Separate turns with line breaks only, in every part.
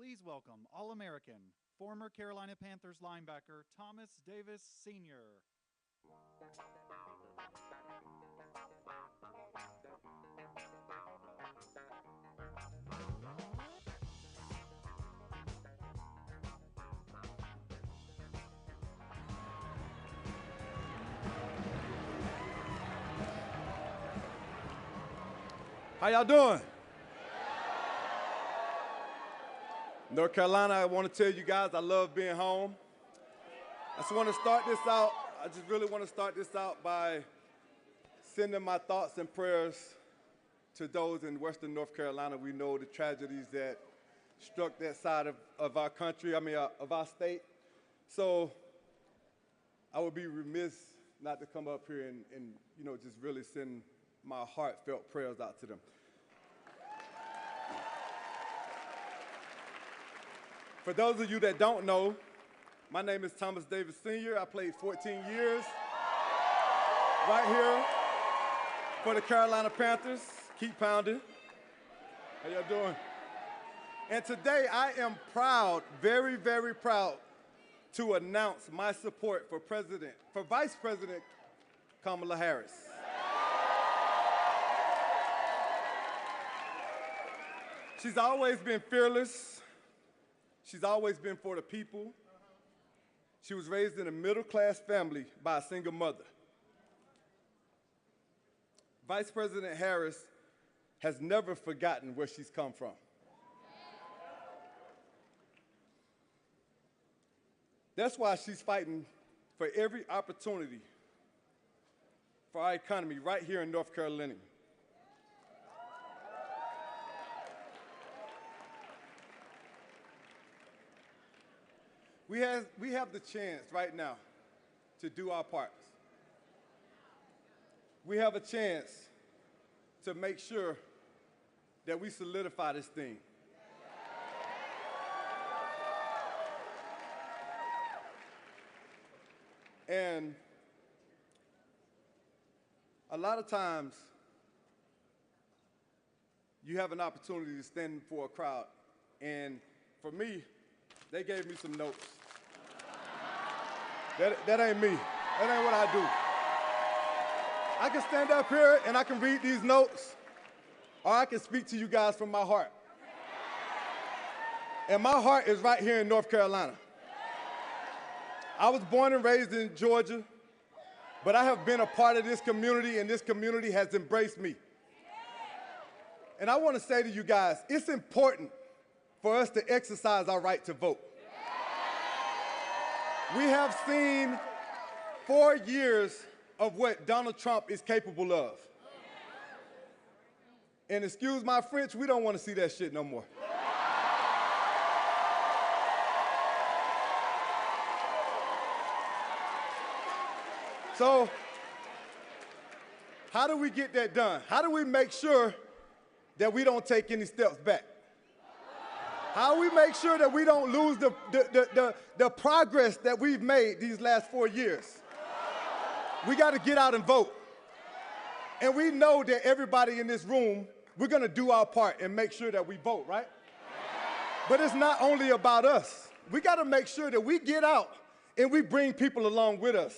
Please welcome All-American, former Carolina Panthers linebacker Thomas Davis Sr.
How y'all doing? North Carolina, I want to tell you guys I love being home. I just want to start this out. I just really want to start this out by sending my thoughts and prayers to those in Western North Carolina. We know the tragedies that struck that side of our country, of our state. So I would be remiss not to come up here and just really send my heartfelt prayers out to them. For those of you that don't know, my name is Thomas Davis Sr. I played 14 years right here for the Carolina Panthers. Keep pounding. How y'all doing? And today I am proud, very, very proud, to announce my support for Vice President Kamala Harris. She's always been fearless. She's always been for the people. She was raised in a middle-class family by a single mother. Vice President Harris has never forgotten where she's come from. That's why she's fighting for every opportunity for our economy right here in North Carolina. We have the chance right now to do our part. We have a chance to make sure that we solidify this thing. And a lot of times, you have an opportunity to stand before a crowd. And for me, they gave me some notes. That ain't me. That ain't what I do. I can stand up here and I can read these notes, or I can speak to you guys from my heart. And my heart is right here in North Carolina. I was born and raised in Georgia, but I have been a part of this community, and this community has embraced me. And I want to say to you guys, it's important for us to exercise our right to vote. We have seen 4 years of what Donald Trump is capable of. And excuse my French, we don't want to see that shit no more. So, how do we get that done? How do we make sure that we don't take any steps back? How do we make sure that we don't lose the progress that we've made these last 4 years? We got to get out and vote. And we know that everybody in this room, we're going to do our part and make sure that we vote, right? But it's not only about us. We got to make sure that we get out and we bring people along with us.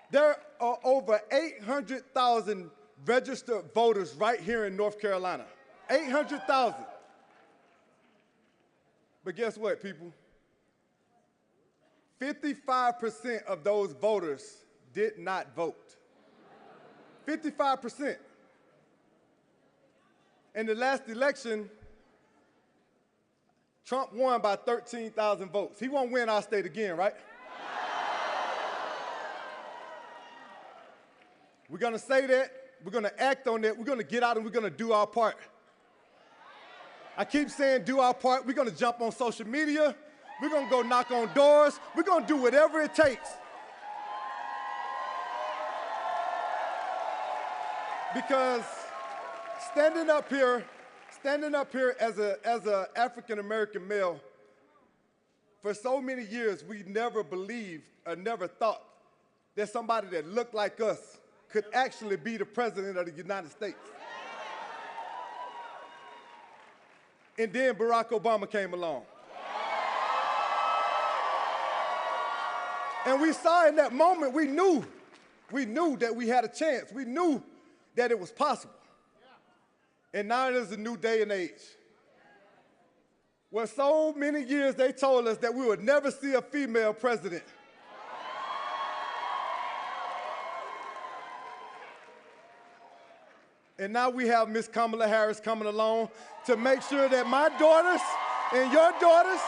There are over 800,000 registered voters right here in North Carolina. 800,000. But guess what, people? 55% of those voters did not vote. 55%. In the last election, Trump won by 13,000 votes. He won't win our state again, right? We're going to say that. We're going to act on that. We're going to get out and we're going to do our part. I keep saying do our part. We're going to jump on social media. We're going to go knock on doors. We're going to do whatever it takes. Because standing up here as a African-American male, for so many years, we never believed or never thought that somebody that looked like us could actually be the president of the United States. And then Barack Obama came along. And we saw in that moment, we knew that we had a chance. We knew that it was possible. And now it is a new day and age. Where so many years they told us that we would never see a female president. And now we have Ms. Kamala Harris coming along to make sure that my daughters and your daughters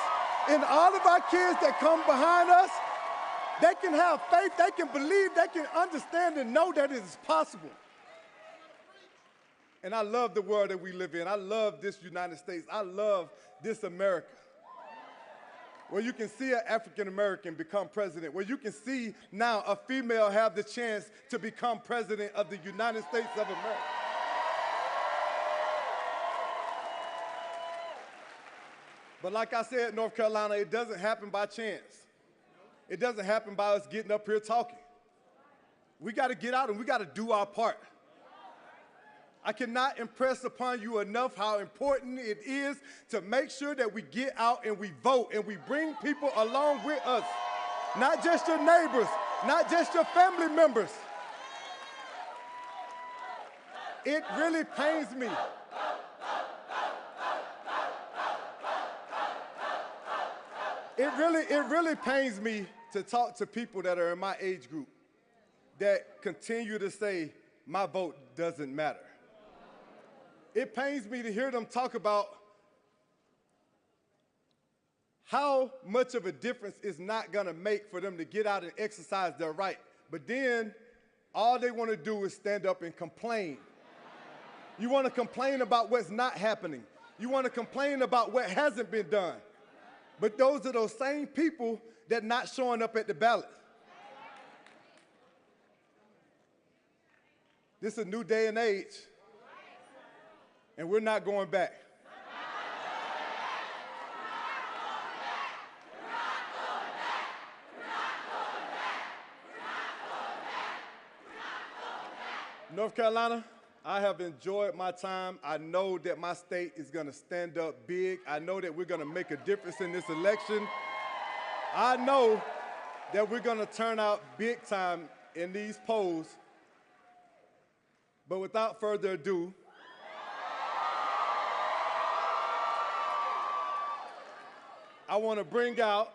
and all of our kids that come behind us, they can have faith, they can believe, they can understand and know that it is possible. And I love the world that we live in. I love this United States. I love this America. Where you can see an African American become president, where you can see now a female have the chance to become president of the United States of America. But like I said, North Carolina, it doesn't happen by chance. It doesn't happen by us getting up here talking. We got to get out and we got to do our part. I cannot impress upon you enough how important it is to make sure that we get out and we vote and we bring people along with us. Not just your neighbors, not just your family members. It really pains me. It really pains me to talk to people that are in my age group that continue to say my vote doesn't matter. It pains me to hear them talk about how much of a difference it's not going to make for them to get out and exercise their right. But then all they want to do is stand up and complain. You want to complain about what's not happening. You want to complain about what hasn't been done. But those are those same people that not showing up at the ballot. This is a new day and age, and we're not going back. North Carolina, I have enjoyed my time. I know that my state is going to stand up big. I know that we're going to make a difference in this election. I know that we're going to turn out big time in these polls. But without further ado, I want to bring out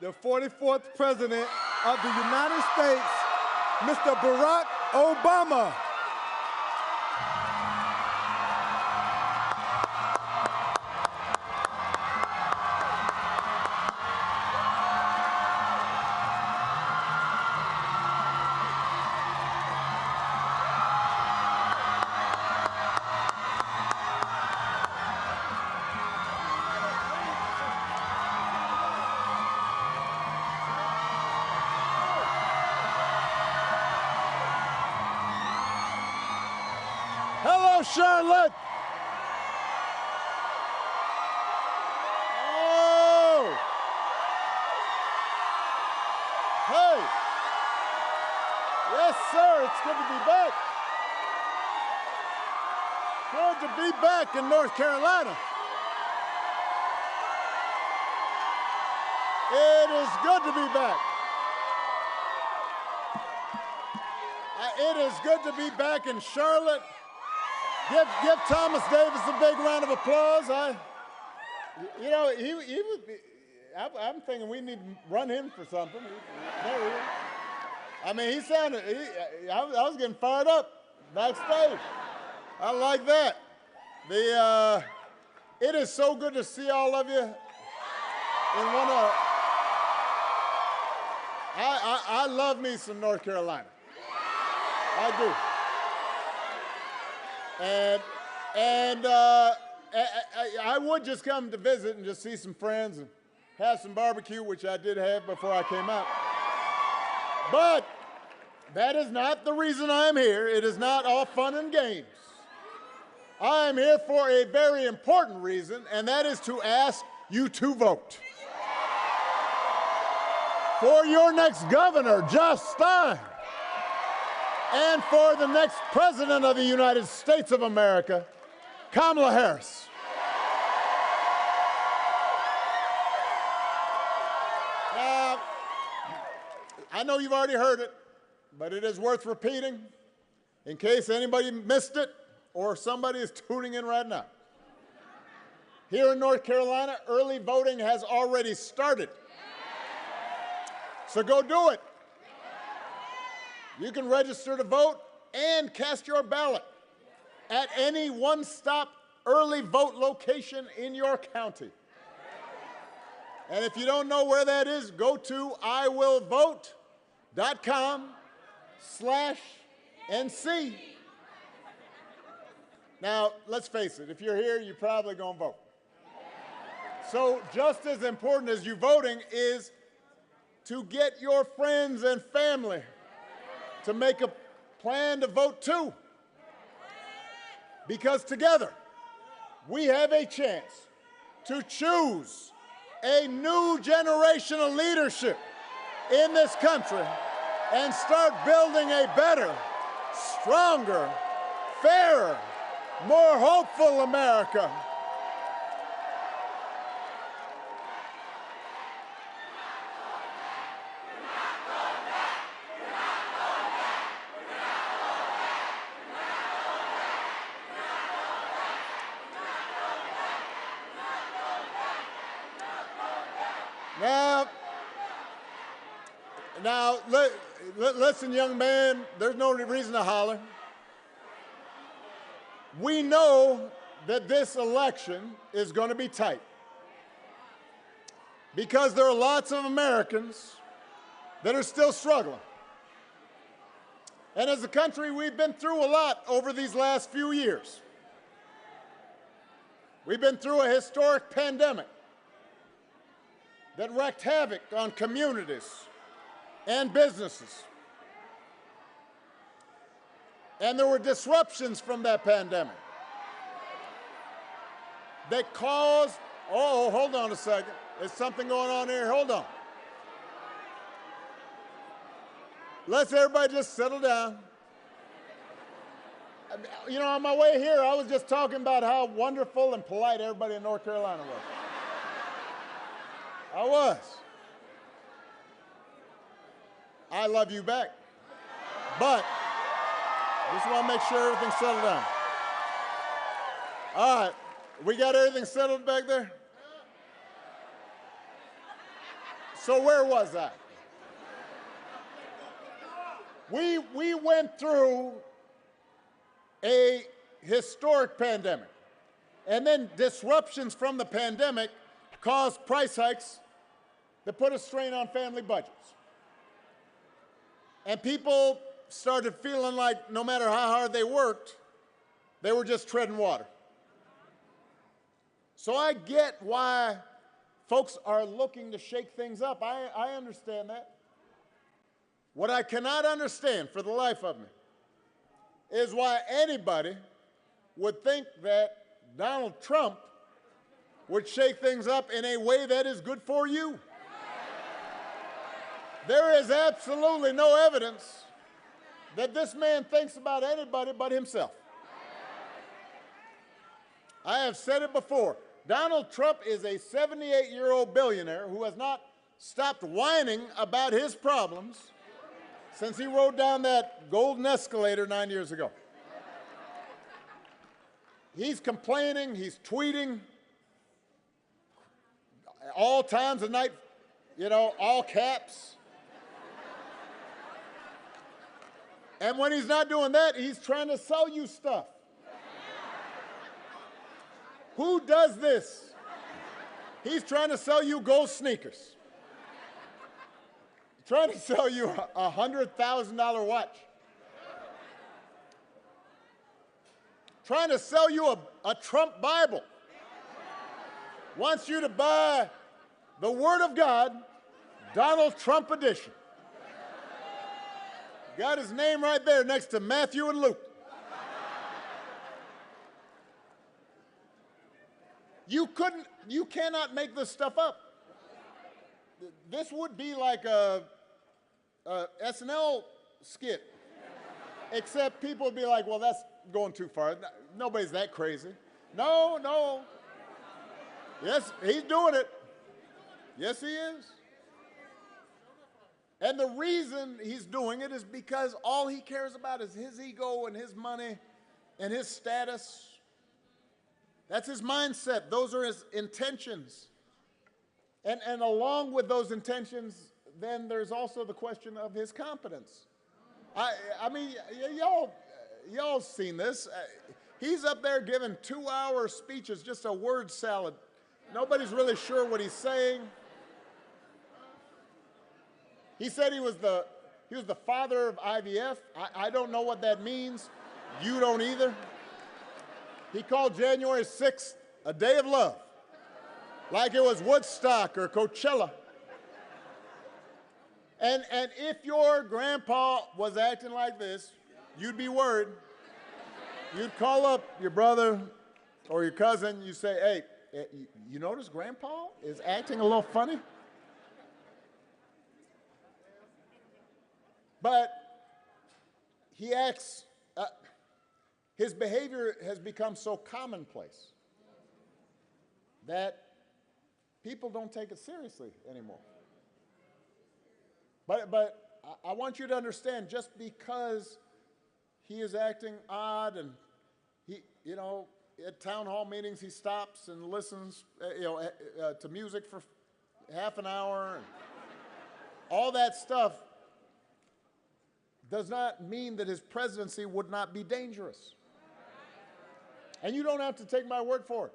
the 44th President of the United States, Mr. Barack Obama.
Hello, Charlotte. Oh. Hey. Yes, sir. It's good to be back. Good to be back in North Carolina. It is good to be back. It is good to be back in Charlotte. Give Thomas Davis a big round of applause. I'm thinking we need to run him for something. There he is. I mean, he sounded, I was getting fired up backstage. I like that. It is so good to see all of you. I love me some North Carolina. I do. And I would just come to visit and just see some friends and have some barbecue, which I did have before I came out. But that is not the reason I'm here. It is not all fun and games. I am here for a very important reason, and that is to ask you to vote. For your next governor, Josh Stein. And for the next President of the United States of America, Kamala Harris. I know you've already heard it, but it is worth repeating in case anybody missed it or somebody is tuning in right now. Here in North Carolina, early voting has already started. So go do it. You can register to vote and cast your ballot at any one-stop early vote location in your county. And if you don't know where that is, go to iwillvote.com/NC. Now, let's face it, if you're here, you're probably going to vote. So just as important as you voting is to get your friends and family to make a plan to vote too. Because together, we have a chance to choose a new generation of leadership in this country and start building a better, stronger, fairer, more hopeful America. Now, listen, young man, there's no reason to holler. We know that this election is going to be tight because there are lots of Americans that are still struggling. And as a country, we've been through a lot over these last few years. We've been through a historic pandemic that wreaked havoc on communities and businesses. And there were disruptions from that pandemic that caused, oh, hold on a second. There's something going on here. Hold on. Let's everybody just settle down. You know, on my way here, I was just talking about how wonderful and polite everybody in North Carolina was. I was. I love you back. But just want to make sure everything's settled down. All right. We got everything settled back there? So where was I? We went through a historic pandemic. And then disruptions from the pandemic caused price hikes that put a strain on family budgets. And people started feeling like no matter how hard they worked, they were just treading water. So I get why folks are looking to shake things up. I understand that. What I cannot understand for the life of me is why anybody would think that Donald Trump would shake things up in a way that is good for you. There is absolutely no evidence that this man thinks about anybody but himself. I have said it before. Donald Trump is a 78-year-old billionaire who has not stopped whining about his problems since he rode down that golden escalator 9 years ago. He's complaining, he's tweeting all times of night, you know, all caps. And when he's not doing that, he's trying to sell you stuff. Who does this? He's trying to sell you gold sneakers. Trying to sell you a $100,000 watch. Trying to sell you a Trump Bible. Wants you to buy the Word of God, Donald Trump edition. Got his name right there next to Matthew and Luke. You cannot make this stuff up. This would be like a SNL skit, except people would be like, well, that's going too far. Nobody's that crazy. No. Yes, he's doing it. Yes, he is. And the reason he's doing it is because all he cares about is his ego and his money and his status. That's his mindset. Those are his intentions. And along with those intentions, then there's also the question of his competence. I mean, y'all seen this. He's up there giving 2-hour speeches, just a word salad. Nobody's really sure what he's saying. He said he was the father of IVF. I don't know what that means. You don't either. He called January 6th a day of love, like it was Woodstock or Coachella. And if your grandpa was acting like this, you'd be worried. You'd call up your brother or your cousin. You say, hey, you notice grandpa is acting a little funny? But he acts, his behavior has become so commonplace that people don't take it seriously anymore. But I want you to understand, just because he is acting odd and he, at town hall meetings he stops and listens, to music for half an hour, and all that stuff does not mean that his presidency would not be dangerous. And you don't have to take my word for it.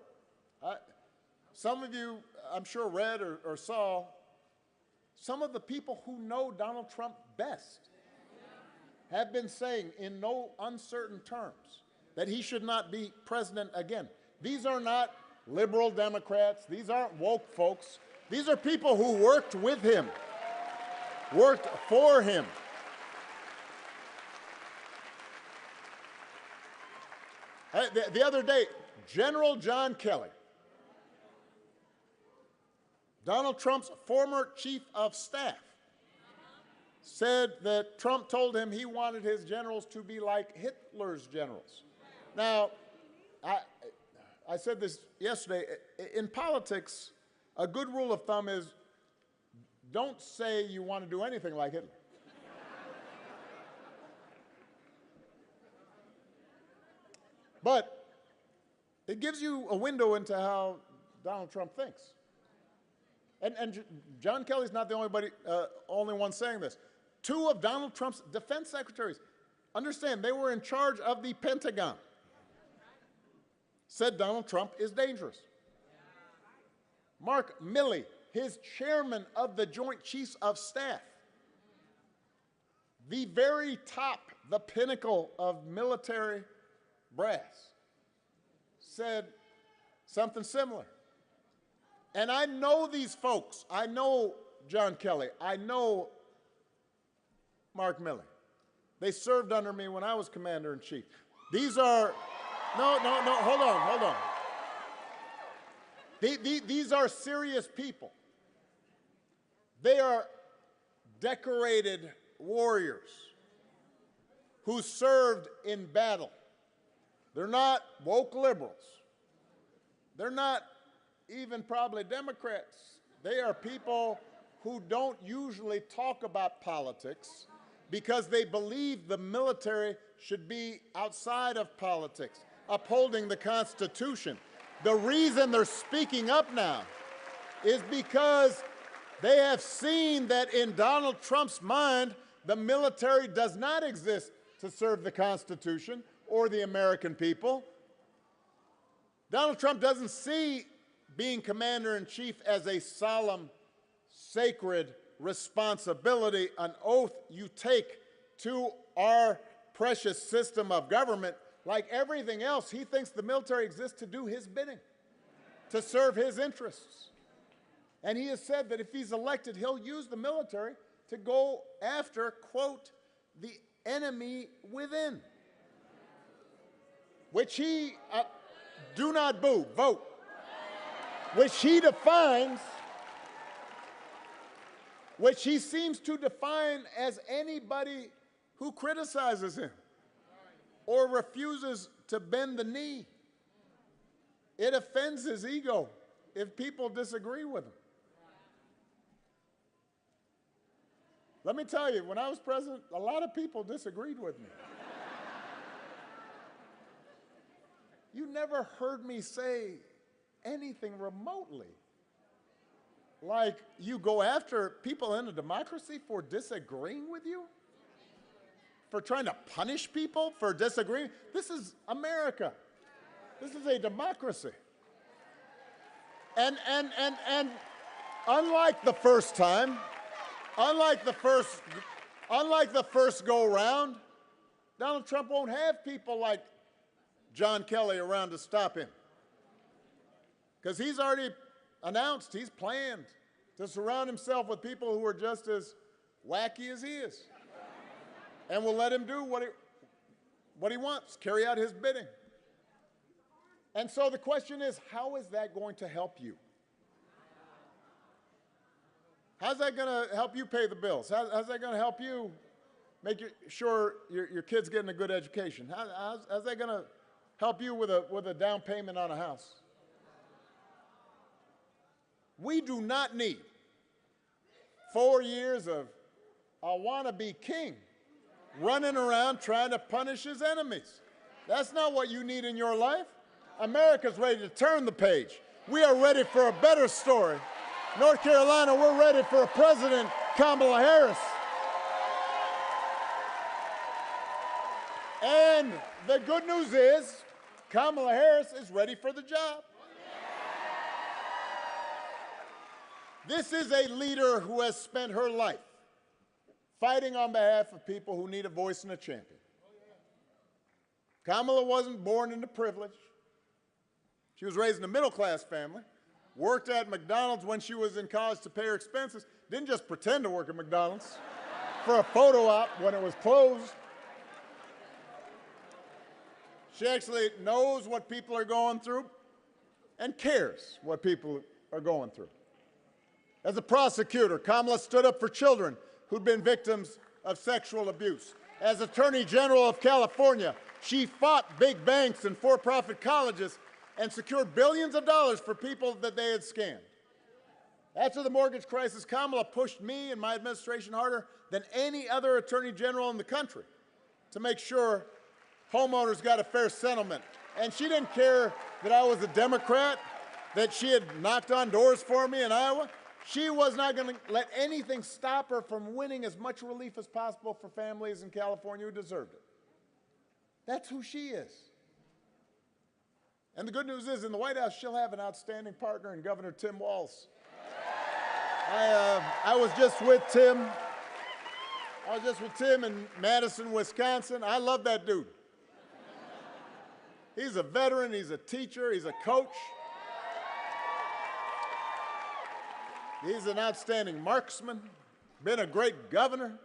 Some of you, I'm sure, read or saw some of the people who know Donald Trump best have been saying in no uncertain terms that he should not be president again. These are not liberal Democrats. These aren't woke folks. These are people who worked with him, worked for him. The other day, General John Kelly, Donald Trump's former chief of staff, said that Trump told him he wanted his generals to be like Hitler's generals. Now, I said this yesterday. In politics, a good rule of thumb is don't say you want to do anything like Hitler. But it gives you a window into how Donald Trump thinks. And John Kelly's not the only one saying this. 2 of Donald Trump's defense secretaries, understand, they were in charge of the Pentagon, said Donald Trump is dangerous. Mark Milley, his chairman of the Joint Chiefs of Staff, the very top, the pinnacle of military brass, said something similar. And I know these folks. I know John Kelly. I know Mark Milley. They served under me when I was commander-in-chief. These are, no, hold on. These are serious people. They are decorated warriors who served in battle. They're not woke liberals. They're not even probably Democrats. They are people who don't usually talk about politics because they believe the military should be outside of politics, upholding the Constitution. The reason they're speaking up now is because they have seen that in Donald Trump's mind, the military does not exist to serve the Constitution or the American people. Donald Trump doesn't see being commander-in-chief as a solemn, sacred responsibility, an oath you take to our precious system of government. Like everything else, he thinks the military exists to do his bidding, to serve his interests. And he has said that if he's elected, he'll use the military to go after, quote, the enemy within, which he, do not boo, vote, which he defines, which he seems to define as anybody who criticizes him or refuses to bend the knee. It offends his ego if people disagree with him. Let me tell you, when I was president, a lot of people disagreed with me. You never heard me say anything remotely like you go after people in a democracy for disagreeing with you, for trying to punish people for disagreeing. This is America. This is a democracy. And unlike the first time, unlike the first go round, Donald Trump won't have people like John Kelly around to stop him. Because he's already announced, he's planned to surround himself with people who are just as wacky as he is. And will let him do what he wants, carry out his bidding. And so the question is, how is that going to help you? How's that going to help you pay the bills? How's that going to help you make sure your kid's getting a good education? How's that going to help you with a down payment on a house? We do not need 4 years of a wannabe king running around trying to punish his enemies. That's not what you need in your life. America's ready to turn the page. We are ready for a better story. North Carolina, we're ready for a President Kamala Harris. And the good news is, Kamala Harris is ready for the job. This is a leader who has spent her life fighting on behalf of people who need a voice and a champion. Kamala wasn't born into privilege. She was raised in a middle-class family, worked at McDonald's when she was in college to pay her expenses, didn't just pretend to work at McDonald's for a photo op when it was closed. She actually knows what people are going through and cares what people are going through. As a prosecutor, Kamala stood up for children who'd been victims of sexual abuse. As Attorney General of California, she fought big banks and for-profit colleges and secured billions of dollars for people that they had scammed. After the mortgage crisis, Kamala pushed me and my administration harder than any other Attorney General in the country to make sure homeowners got a fair settlement. And she didn't care that I was a Democrat, that she had knocked on doors for me in Iowa. She was not going to let anything stop her from winning as much relief as possible for families in California who deserved it. That's who she is. And the good news is, in the White House, she'll have an outstanding partner in Governor Tim Walz. I was just with Tim. In Madison, Wisconsin. I love that dude. He's a veteran, he's a teacher, he's a coach. He's an outstanding marksman, been a great governor.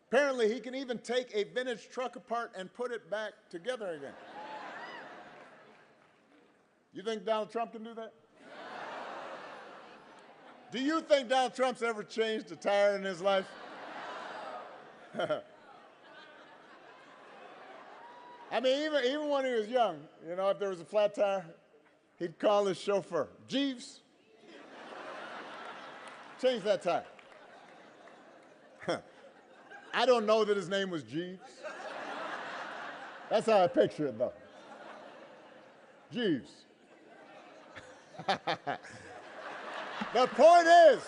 Apparently, he can even take a vintage truck apart and put it back together again. You think Donald Trump can do that? Do you think Donald Trump's ever changed a tire in his life? I mean, even when he was young, you know, if there was a flat tire, he'd call his chauffeur, Jeeves, change that tire. I don't know that his name was Jeeves. That's how I picture it, though. Jeeves. The point is,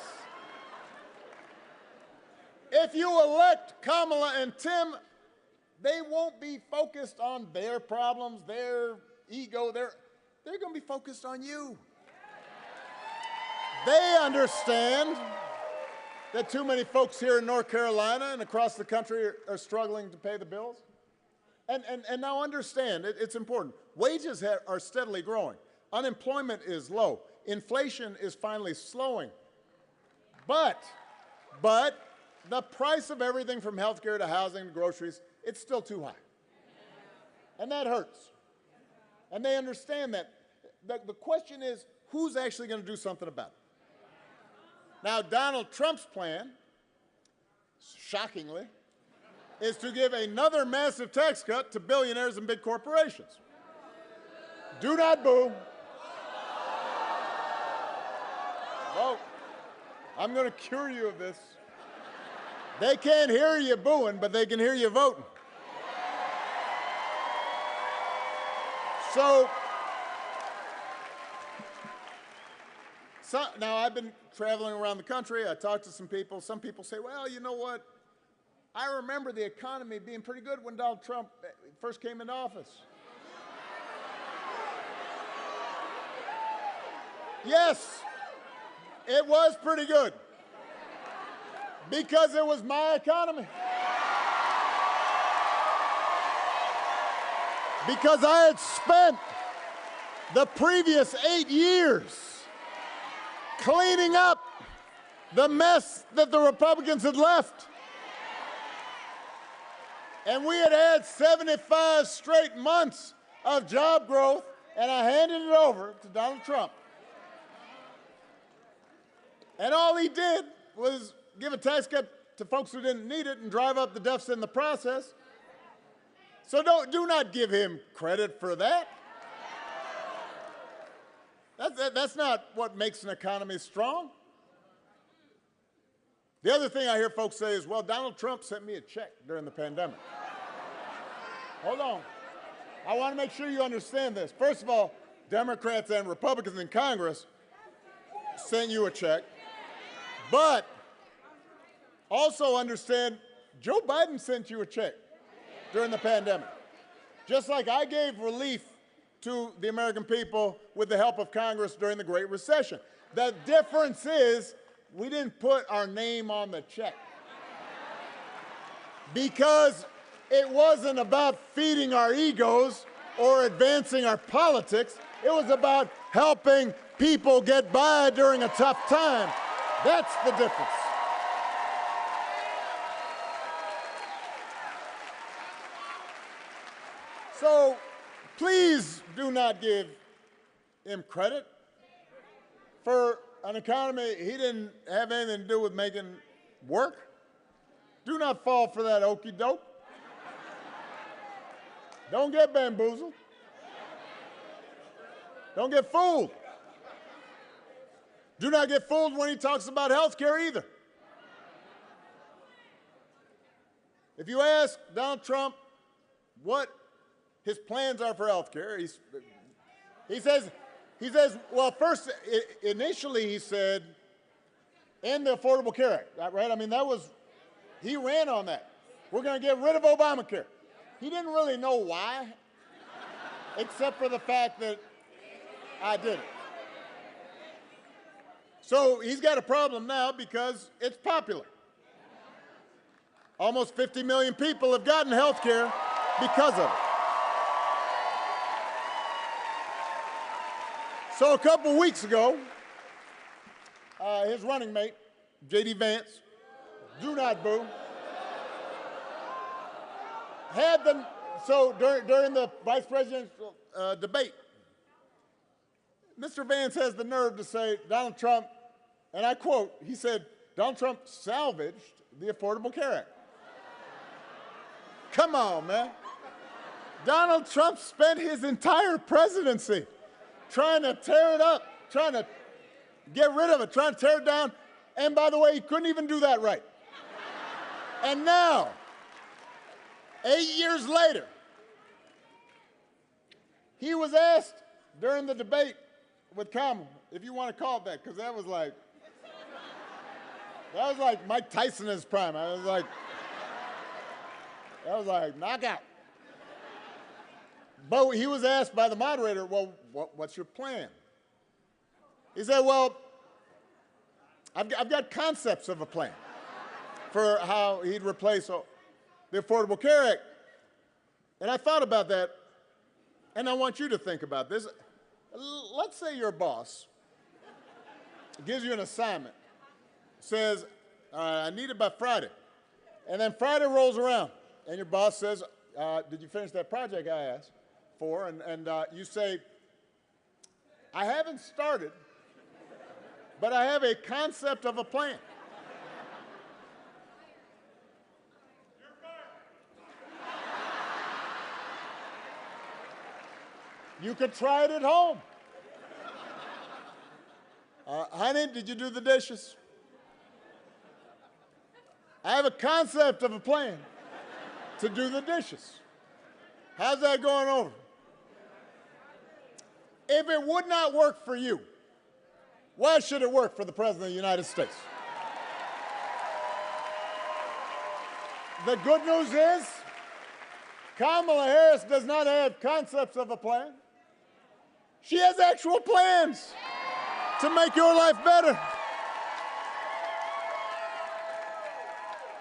if you elect Kamala and Tim, they won't be focused on their problems, their ego. They're going to be focused on you. They understand that too many folks here in North Carolina and across the country are struggling to pay the bills. And now understand, it's important. Wages are steadily growing. Unemployment is low. Inflation is finally slowing. But the price of everything from healthcare to housing to groceries, it's still too high. And that hurts. And they understand that. The question is, who's actually going to do something about it? Now, Donald Trump's plan, shockingly, is to give another massive tax cut to billionaires and big corporations. Do not boo. Vote. I'm going to cure you of this. They can't hear you booing, but they can hear you voting. So now I've been traveling around the country. I talked to some people. Some people say, well, you know what? I remember the economy being pretty good when Donald Trump first came into office. Yes, it was pretty good because it was my economy. Because I had spent the previous 8 years cleaning up the mess that the Republicans had left. And we had had 75 straight months of job growth, and I handed it over to Donald Trump. And all he did was give a tax cut to folks who didn't need it and drive up the deficit in the process. So do not give him credit for that. That's not what makes an economy strong. The other thing I hear folks say is, well, Donald Trump sent me a check during the pandemic. Hold on. I want to make sure you understand this. First of all, Democrats and Republicans in Congress sent you a check. But also understand, Joe Biden sent you a check during the pandemic. Just like I gave relief to the American people with the help of Congress during the Great Recession. The difference is we didn't put our name on the check. Because it wasn't about feeding our egos or advancing our politics. It was about helping people get by during a tough time. That's the difference. So please do not give him credit for an economy he didn't have anything to do with making work. Do not fall for that okey doke. Don't get bamboozled. Don't get fooled. Do not get fooled when he talks about health care either. If you ask Donald Trump what his plans are for health care, he says, well, first, initially he said, end the Affordable Care Act, right? I mean, he ran on that. We're going to get rid of Obamacare. He didn't really know why, except for the fact that I did it. So he's got a problem now because it's popular. Almost 50 million people have gotten health care because of it. So a couple weeks ago, his running mate, J.D. Vance, do not boo, during the vice presidential debate, Mr. Vance has the nerve to say Donald Trump, and I quote, he said, Donald Trump salvaged the Affordable Care Act. Come on, man. Donald Trump spent his entire presidency trying to tear it up, trying to get rid of it, trying to tear it down. And by the way, he couldn't even do that right. And now, 8 years later, he was asked during the debate with Kamala, if you want to call it that, because that was like Mike Tyson in his prime. That was like knockout. But he was asked by the moderator, well, what's your plan? He said, well, I've got concepts of a plan for how he'd replace the Affordable Care Act. And I thought about that, and I want you to think about this. Let's say your boss gives you an assignment, says, I need it by Friday. And then Friday rolls around, and your boss says, did you finish that project I asked for? And you say, I haven't started, but I have a concept of a plan. You could try it at home. Honey, did you do the dishes? I have a concept of a plan to do the dishes. How's that going over? If it would not work for you, why should it work for the President of the United States? The good news is, Kamala Harris does not have concepts of a plan. She has actual plans to make your life better.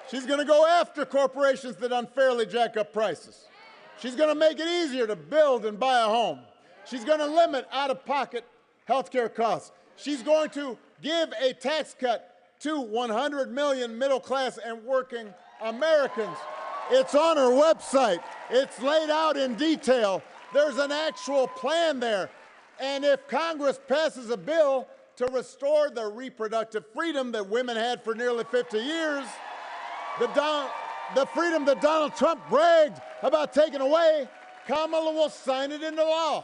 She's going to go after corporations that unfairly jack up prices. She's going to make it easier to build and buy a home. She's going to limit out-of-pocket health care costs. She's going to give a tax cut to 100 million middle-class and working Americans. It's on her website. It's laid out in detail. There's an actual plan there. And if Congress passes a bill to restore the reproductive freedom that women had for nearly 50 years, the freedom that Donald Trump bragged about taking away, Kamala will sign it into law.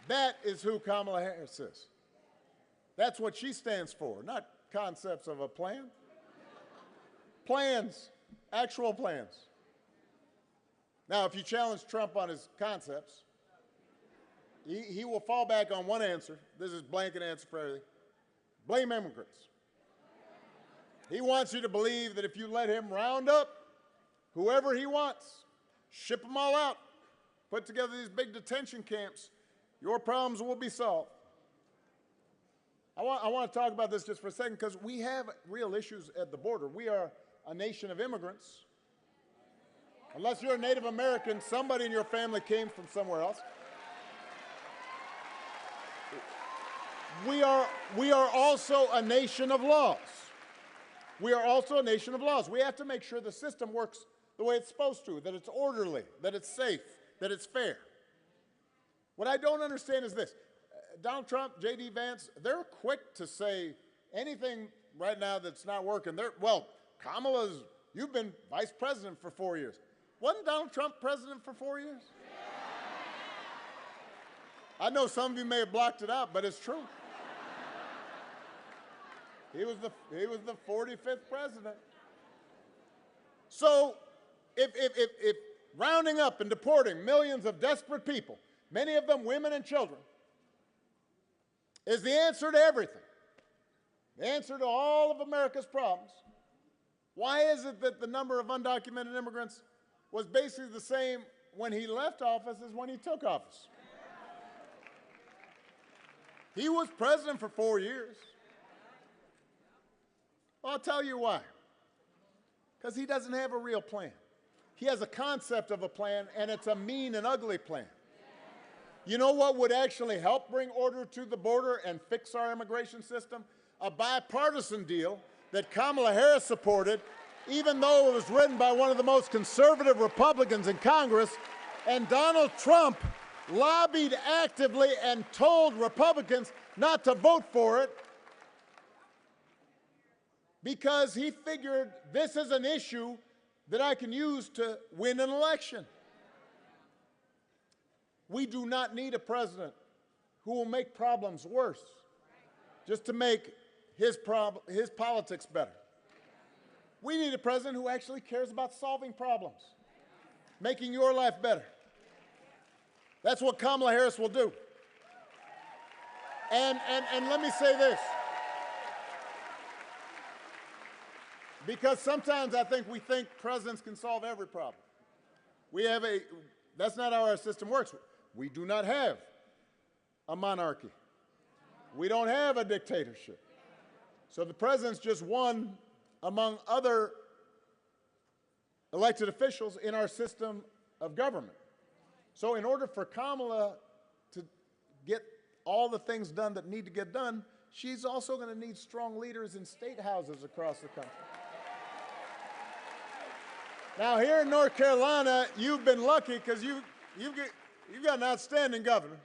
That is who Kamala Harris is. That's what she stands for, not concepts of a plan. Plans, actual plans. Now, if you challenge Trump on his concepts, he will fall back on one answer. This is blanket answer for everything. Blame immigrants. He wants you to believe that if you let him round up whoever he wants, ship them all out, put together these big detention camps, your problems will be solved. I want to talk about this just for a second because we have real issues at the border. We are a nation of immigrants. Unless you're a Native American, somebody in your family came from somewhere else. We are also a nation of laws. We are also a nation of laws. We have to make sure the system works the way it's supposed to, that it's orderly, that it's safe, that it's fair. What I don't understand is this. Donald Trump, J.D. Vance, they're quick to say anything right now that's not working. Well, Kamala's, you've been vice president for 4 years. Wasn't Donald Trump president for 4 years? I know some of you may have blocked it out, but it's true. He was the 45th president. So if rounding up and deporting millions of desperate people, many of them women and children, is the answer to everything, the answer to all of America's problems, why is it that the number of undocumented immigrants was basically the same when he left office as when he took office? He was president for 4 years. I'll tell you why. Because he doesn't have a real plan. He has a concept of a plan, and it's a mean and ugly plan. You know what would actually help bring order to the border and fix our immigration system? A bipartisan deal that Kamala Harris supported, even though it was written by one of the most conservative Republicans in Congress, and Donald Trump lobbied actively and told Republicans not to vote for it because he figured this is an issue that I can use to win an election. We do not need a president who will make problems worse just to make his politics better. We need a president who actually cares about solving problems, making your life better. That's what Kamala Harris will do. And let me say this, because sometimes I think we think presidents can solve every problem. That's not how our system works. We do not have a monarchy. We don't have a dictatorship. So the president's just one among other elected officials in our system of government. So in order for Kamala to get all the things done that need to get done, she's also going to need strong leaders in state houses across the country. Now here in North Carolina, you've been lucky because you've got an outstanding governor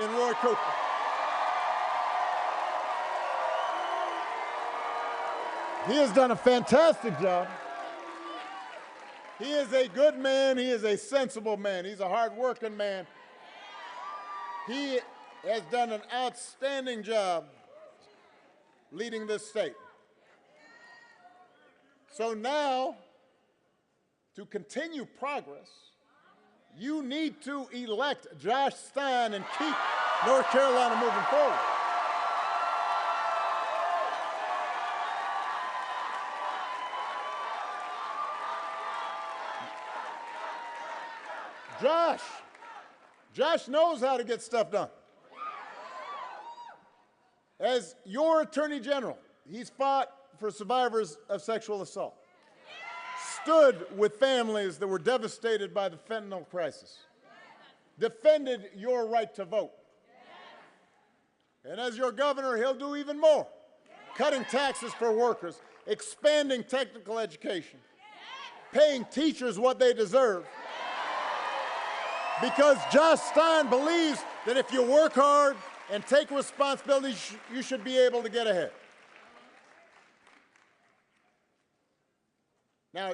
in Roy Cooper. He has done a fantastic job. He is a good man. He is a sensible man. He's a hard-working man. He has done an outstanding job leading this state. So now, to continue progress, you need to elect Josh Stein and keep North Carolina moving forward. Josh knows how to get stuff done. As your Attorney General, he's fought for survivors of sexual assault, stood with families that were devastated by the fentanyl crisis, defended your right to vote. And as your governor, he'll do even more, cutting taxes for workers, expanding technical education, paying teachers what they deserve. Because Josh Stein believes that if you work hard and take responsibility, you should be able to get ahead. Now,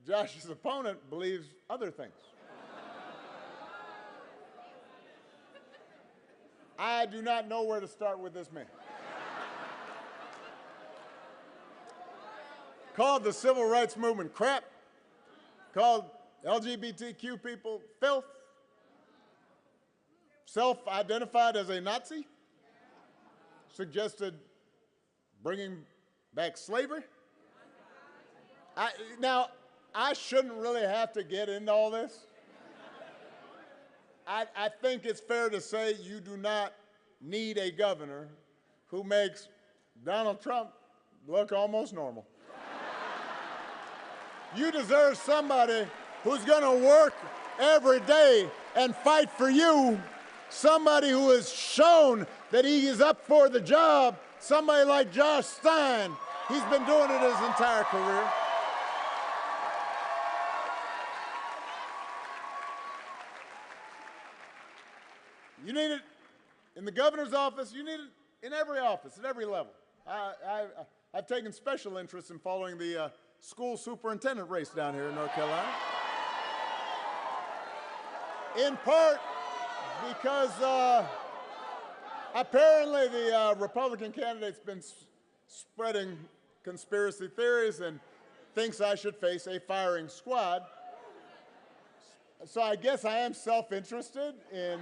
Josh's opponent believes other things. I do not know where to start with this man. Called the civil rights movement crap, called LGBTQ people filth, self-identified as a Nazi, suggested bringing back slavery. Now, I shouldn't really have to get into all this. I think it's fair to say you do not need a governor who makes Donald Trump look almost normal. You deserve somebody who's going to work every day and fight for you, somebody who has shown that he is up for the job, somebody like Josh Stein. He's been doing it his entire career. You need it in the governor's office. You need it in every office, at every level. I've taken special interest in following the school superintendent race down here in North Carolina. In part because apparently the Republican candidate's been spreading conspiracy theories and thinks I should face a firing squad. So I guess I am self-interested in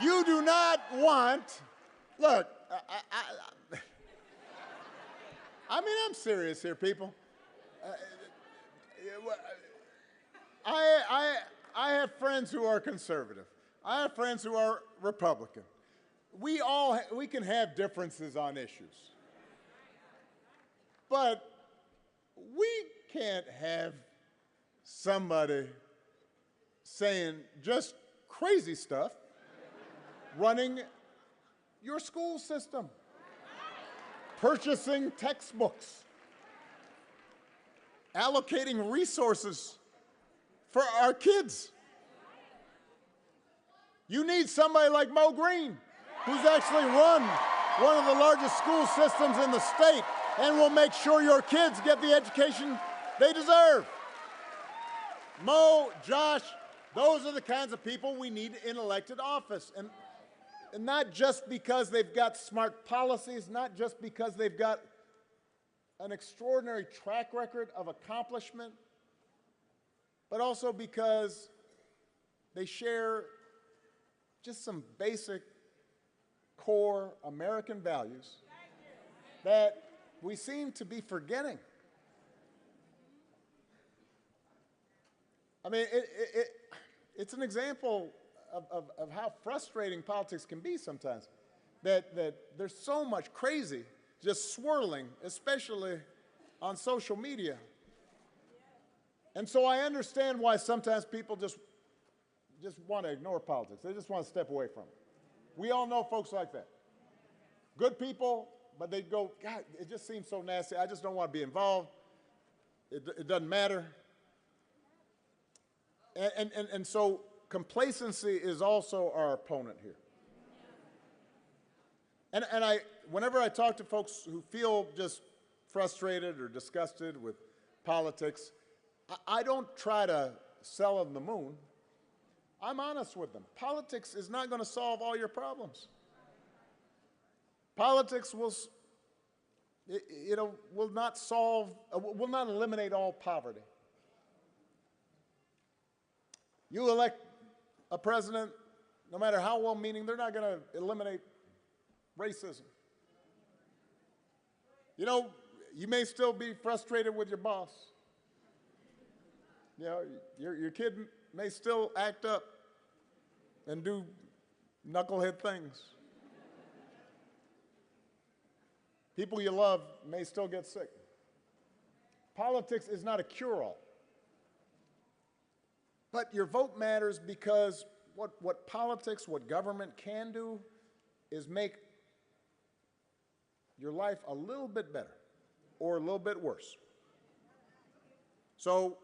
you do not want, look, I mean, I'm serious here, people. I have friends who are conservative. I have friends who are Republican. We can have differences on issues. But we can't have somebody saying just crazy stuff running your school system, purchasing textbooks, allocating resources for our kids. You need somebody like Mo Green, who's actually run one of the largest school systems in the state and will make sure your kids get the education they deserve. Mo, Josh, those are the kinds of people we need in elected office. And not just because they've got smart policies, not just because they've got an extraordinary track record of accomplishment, but also because they share just some basic core American values that we seem to be forgetting. I mean, it's an example of how frustrating politics can be sometimes, that there's so much crazy just swirling, especially on social media. And so I understand why sometimes people just want to ignore politics. They just want to step away from it. We all know folks like that. Good people, but they go, God, it just seems so nasty. I just don't want to be involved. It doesn't matter. And so complacency is also our opponent here. And whenever I talk to folks who feel just frustrated or disgusted with politics, I don't try to sell them the moon. I'm honest with them. Politics is not going to solve all your problems. Politics will not solve, will not eliminate all poverty. You elect a president, no matter how well-meaning, they're not going to eliminate racism. You know, you may still be frustrated with your boss. You know, your kid may still act up and do knucklehead things. People you love may still get sick. Politics is not a cure-all. But your vote matters because what politics, what government can do is make your life a little bit better or a little bit worse. So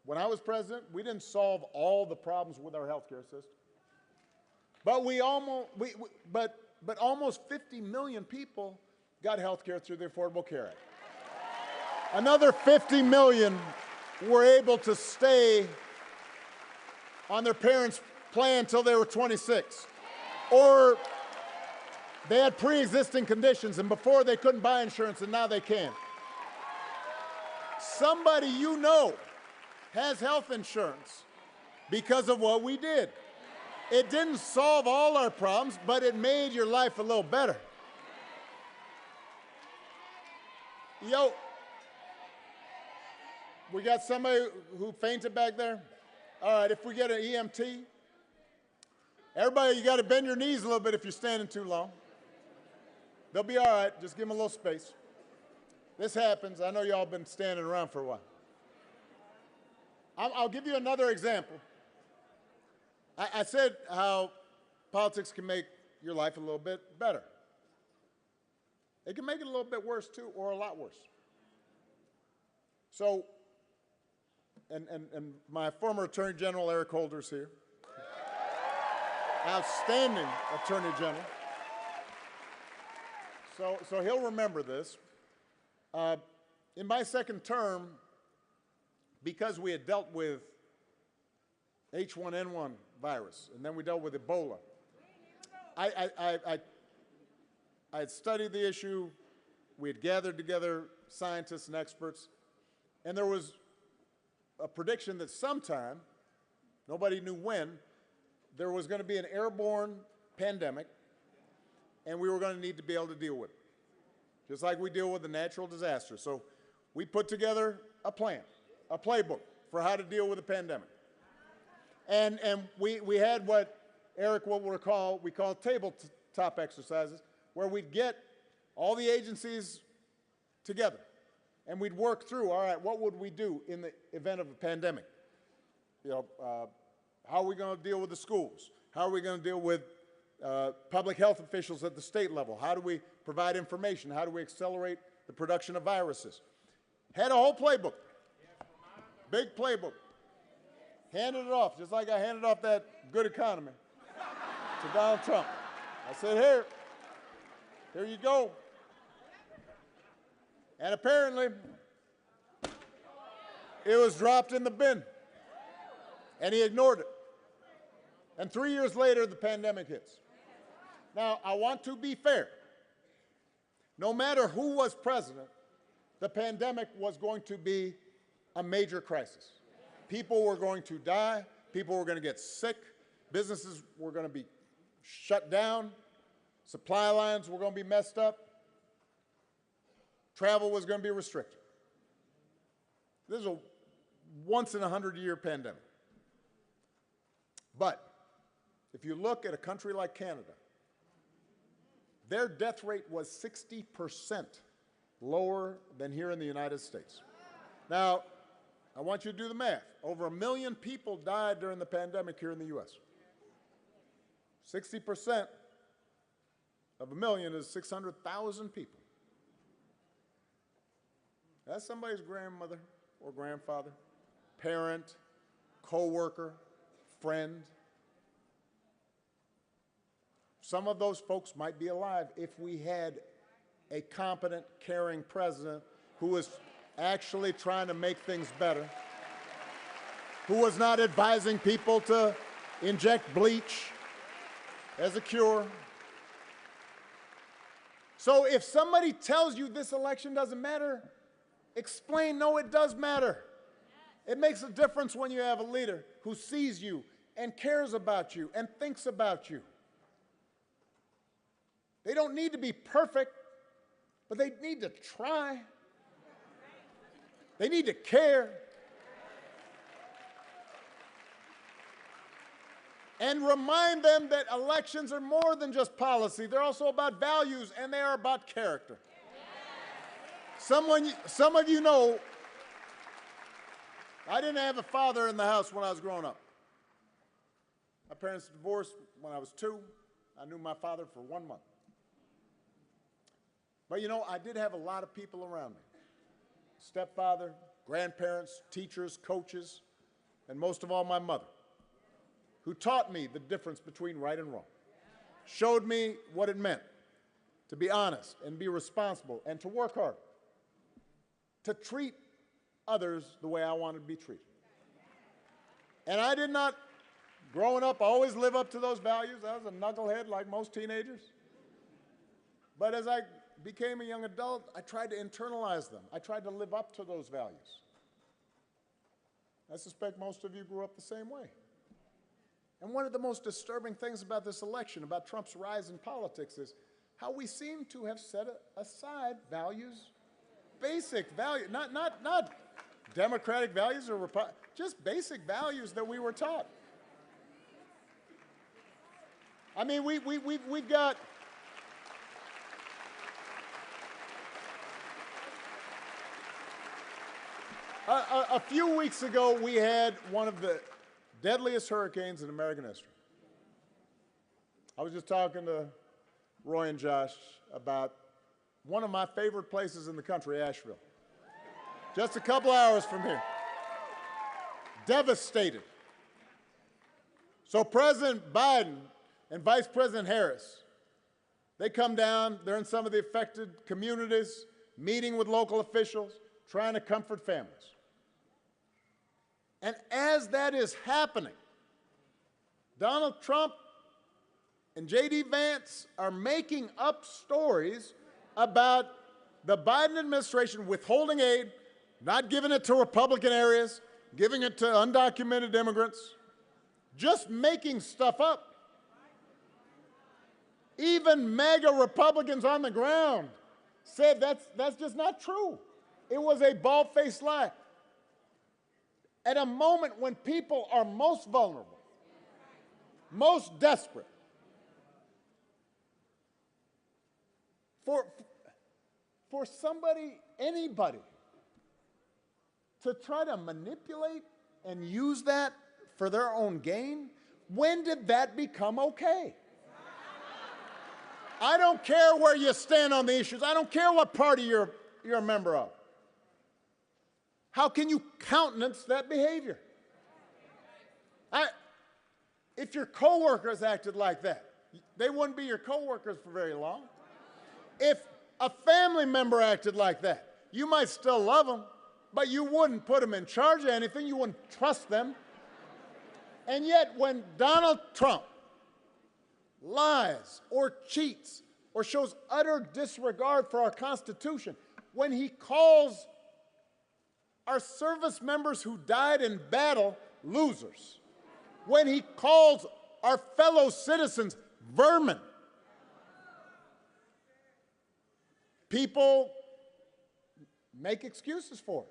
when I was president, we didn't solve all the problems with our health care system. But almost 50 million people got health care through the Affordable Care Act. Another 50 million were able to stay on their parents' plan until they were 26. Or they had pre-existing conditions, and before they couldn't buy insurance, and now they can. Somebody you know has health insurance because of what we did. It didn't solve all our problems, but it made your life a little better. Yo, we got somebody who fainted back there? All right, if we get an EMT, everybody, you got to bend your knees a little bit if you're standing too long. They'll be all right. Just give them a little space. This happens. I know y'all been standing around for a while. I'll give you another example. I said how politics can make your life a little bit better. It can make it a little bit worse, too, or a lot worse. So, and my former Attorney General, Eric Holder's here. Outstanding Attorney General. So he'll remember this. In my second term, because we had dealt with H1N1 virus, and then we dealt with Ebola, I had studied the issue. We had gathered together scientists and experts, and there was a prediction that sometime, nobody knew when, there was going to be an airborne pandemic, and we were going to need to be able to deal with it, just like we deal with the natural disaster. So we put together a plan, a playbook for how to deal with a pandemic. And we had what Eric will recall, we call tabletop exercises, where we'd get all the agencies together, and we'd work through, all right, what would we do in the event of a pandemic? You know, how are we going to deal with the schools? How are we going to deal with public health officials at the state level? How do we provide information? How do we accelerate the production of viruses? Had a whole playbook, big playbook. Handed it off, just like I handed off that good economy to Donald Trump. I said, here you go. And apparently, it was dropped in the bin, and he ignored it. And 3 years later, the pandemic hits. Now, I want to be fair. No matter who was president, the pandemic was going to be a major crisis. People were going to die. People were going to get sick. Businesses were going to be shut down. Supply lines were going to be messed up. Travel was going to be restricted. This is a once-in-a-100-year pandemic. But if you look at a country like Canada, their death rate was 60% lower than here in the United States. Now, I want you to do the math. Over 1 million people died during the pandemic here in the U.S. 60% of 1 million is 600,000 people. That's somebody's grandmother or grandfather, parent, coworker, friend. Some of those folks might be alive if we had a competent, caring president who was actually trying to make things better, who was not advising people to inject bleach as a cure. So if somebody tells you this election doesn't matter, explain, no, it does matter. It makes a difference when you have a leader who sees you and cares about you and thinks about you. They don't need to be perfect, but they need to try. They need to care. And remind them that elections are more than just policy. They're also about values, and they are about character. Some of you know, I didn't have a father in the house when I was growing up. My parents divorced when I was 2. I knew my father for 1 month. But you know, I did have a lot of people around me. Stepfather, grandparents, teachers, coaches, and most of all, my mother, who taught me the difference between right and wrong, showed me what it meant to be honest and be responsible and to work hard, to treat others the way I wanted to be treated. And I did not, growing up, always live up to those values. I was a knucklehead like most teenagers. But as I became a young adult, I tried to internalize them. I tried to live up to those values. I suspect most of you grew up the same way. And one of the most disturbing things about this election, about Trump's rise in politics, is how we seem to have set aside values, basic values, not democratic values or just basic values that we were taught. I mean, we've got a few weeks ago, we had one of the deadliest hurricanes in American history. I was just talking to Roy and Josh about one of my favorite places in the country, Asheville. Just a couple hours from here. Devastated. So President Biden and Vice President Harris, they come down, they're in some of the affected communities, meeting with local officials, trying to comfort families. And as that is happening, Donald Trump and J.D. Vance are making up stories about the Biden administration withholding aid, not giving it to Republican areas, giving it to undocumented immigrants, just making stuff up. Even MAGA Republicans on the ground said that's just not true. It was a bald-faced lie. At a moment when people are most vulnerable, most desperate, for somebody, anybody, to try to manipulate and use that for their own gain, when did that become okay? I don't care where you stand on the issues. I don't care what party you're a member of. How can you countenance that behavior? If your coworkers acted like that, they wouldn't be your coworkers for very long. If a family member acted like that, you might still love them, but you wouldn't put them in charge of anything. You wouldn't trust them. And yet, when Donald Trump lies or cheats or shows utter disregard for our Constitution, when he calls our service members who died in battle losers, when he calls our fellow citizens vermin, people make excuses for it,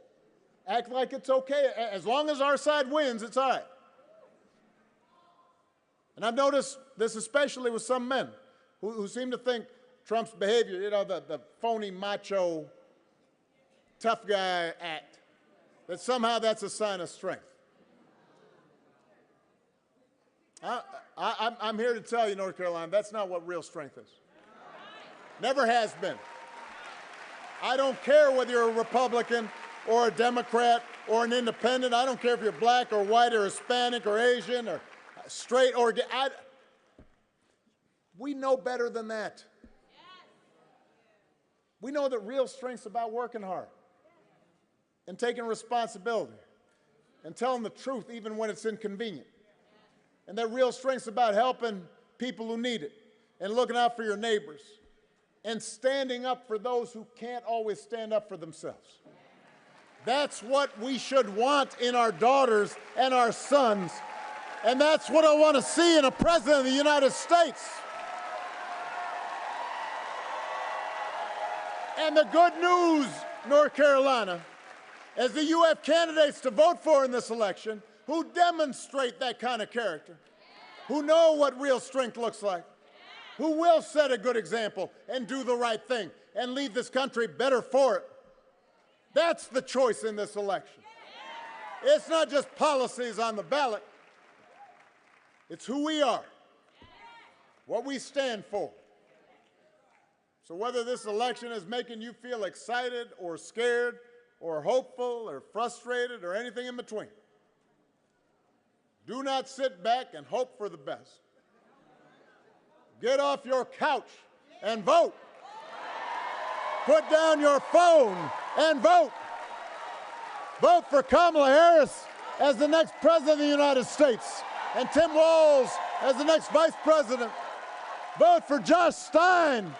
act like it's okay. As long as our side wins, it's all right. And I've noticed this especially with some men who seem to think Trump's behavior, you know, the phony macho tough guy act, that somehow that's a sign of strength. I'm here to tell you, North Carolina, that's not what real strength is. Never has been. I don't care whether you're a Republican or a Democrat or an independent. I don't care if you're black or white or Hispanic or Asian or straight or gay. We know better than that. We know that real strength's about working hard. and taking responsibility and telling the truth even when it's inconvenient. And that real strength's about helping people who need it and looking out for your neighbors and standing up for those who can't always stand up for themselves. That's what we should want in our daughters and our sons. And that's what I want to see in a president of the United States. And the good news, North Carolina, is that you have candidates to vote for in this election who demonstrate that kind of character, who know what real strength looks like, who will set a good example and do the right thing and leave this country better for it. That's the choice in this election. It's not just policies on the ballot. It's who we are, what we stand for. So whether this election is making you feel excited or scared or hopeful or frustrated or anything in between, do not sit back and hope for the best. Get off your couch and vote. Put down your phone and vote. Vote for Kamala Harris as the next president of the United States and Tim Walz as the next vice president. Vote for Josh Stein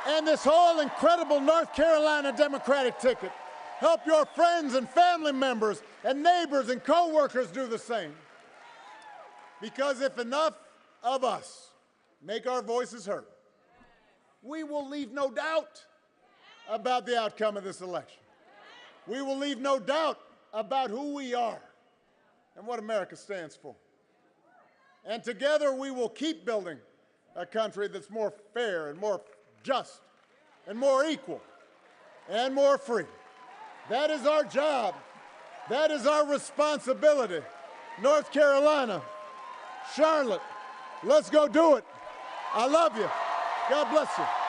and this whole incredible North Carolina Democratic ticket. Help your friends and family members and neighbors and co-workers do the same. Because if enough of us make our voices heard, we will leave no doubt about the outcome of this election. We will leave no doubt about who we are and what America stands for. And together we will keep building a country that's more fair and more just and more equal and more free. That is our job. That is our responsibility. North Carolina, Charlotte, let's go do it. I love you. God bless you.